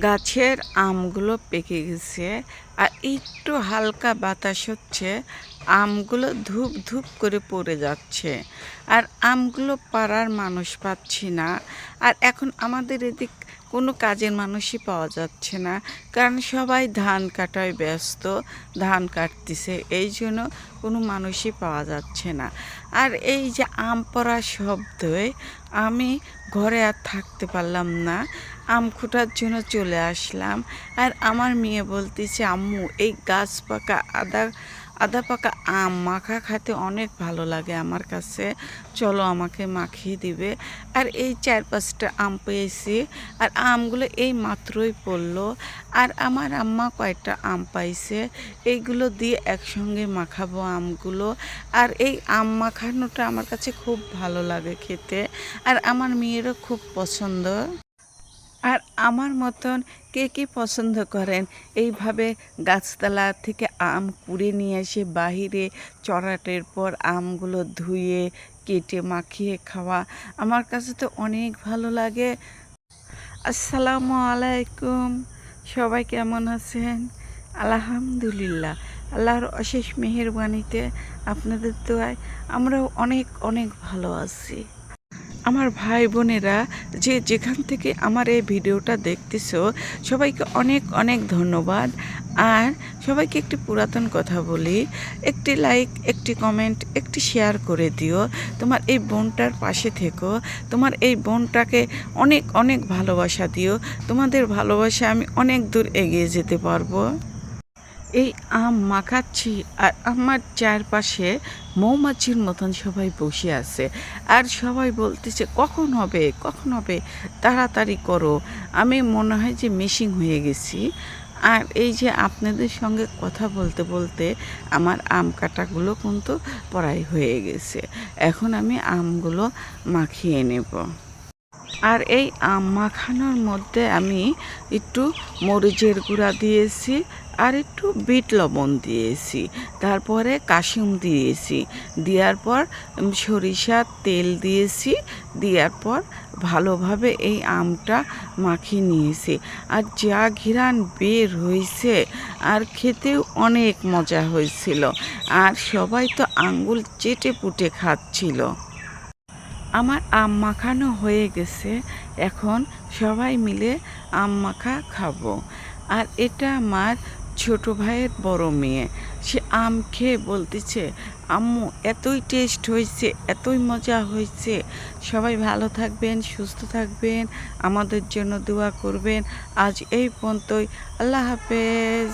গাছের আমগুলো পেকে গেছে আর একটু হালকা বাতাস হচ্ছে, আমগুলো ধূপ ধূপ করে পড়ে যাচ্ছে। আর আমগুলো পাড়ার মানুষ পাচ্ছি না। আর এখন আমাদের এদিক কোনো কাজের মানুষই পাওয়া যাচ্ছে না, কারণ সবাই ধান কাটায় ব্যস্ত, ধান কাটতেছে, এই জন্য কোনো মানুষই পাওয়া যাচ্ছে না। আর এই যে আম পড়ার শব্দে আমি ঘরে আর থাকতে পারলাম না, আম খোঁটার জন্য চলে আসলাম। আর আমার মেয়ে বলতেছে, আম্মু এই গাছ পাকা আদা পাকা আম মাখা খেতে অনেক ভালো লাগে আমার কাছে, চলো আমাকে মাখিয়ে দিবে। আর এই 4-5টা আম পেয়েছি, আর আমগুলো এই মাত্রই পড়লো। আর আমার আম্মা কয়েকটা আম পাইছে, এইগুলো দিয়ে একসঙ্গে মাখাবো আমগুলো। আর এই আম মাখানোটা আমার কাছে খুব ভালো লাগে খেতে, আর আমার মেয়েরও খুব পছন্দ। আর আমার মতন কে কে পছন্দ করেন এইভাবে গাছতলা থেকে আম কুড়ে নিয়ে এসে বাহিরে চড়াটের পর আমগুলো ধুয়ে কেটে মাখিয়ে খাওয়া? আমার কাছে তো অনেক ভালো লাগে। আসসালামু আলাইকুম, সবাই কেমন আছেন? আলহামদুলিল্লাহ, আল্লাহর অশেষ মেহেরবানিতে আপনাদের দোয়ায় আমরাও অনেক অনেক ভালো আছি। আমার ভাই বোনেরা যে যেখান থেকে আমার এই ভিডিওটা দেখতেছো, সবাইকে অনেক অনেক ধন্যবাদ। আর সবাইকে একটি পুরাতন কথা বলি, একটি লাইক, একটি কমেন্ট, একটি শেয়ার করে দিও। তোমার এই বোনটার পাশে থেকো, তোমার এই বোনটাকে অনেক অনেক ভালোবাসা দিও। তোমাদের ভালোবাসা আমি অনেক দূর এগিয়ে যেতে পারবো। এই আম মাখাচ্ছি আর আমার চারপাশে মৌমাছির মতন সবাই বসে আছে, আর সবাই বলতেছে কখন হবে, কখন হবে, তাড়াতাড়ি করো। আমি মনে হয় যে মিসিং হয়ে গেছি। আর এই যে আপনাদের সঙ্গে কথা বলতে বলতে আমার আম কাটাগুলো কিন্তু পড়াই হয়ে গেছে। এখন আমি আমগুলো মাখিয়ে নেব। আর এই আম মাখানোর মধ্যে আমি একটু মরিচের গুঁড়া দিয়েছি, আর একটু বিট লবণ দিয়েছি, তারপরে কাসুম দিয়েছি, দেওয়ার পর সরিষার তেল দিয়েছি, দেওয়ার পর ভালোভাবে এই আমটা মাখিয়ে নিয়েছি। আর যা ঘ্রাণ বের হয়েছে, আর খেতেও অনেক মজা হয়েছিল। আর সবাই তো আঙ্গুল চেটে পুটে খাচ্ছিল। আমার আম মাখানো হয়ে গেছে, এখন সবাই মিলে আম মাখা খাবো। আর এটা আমার ছোট ভাইয়ের বড় মেয়ে, সে আম খেয়ে বলতেছে, আম্মু এতই টেস্ট হয়েছে, এতই মজা হয়েছে। সবাই ভালো থাকবেন, সুস্থ থাকবেন, আমাদের জন্য দোয়া করবেন। আজ এই পর্যন্তই, আল্লাহ হাফেজ।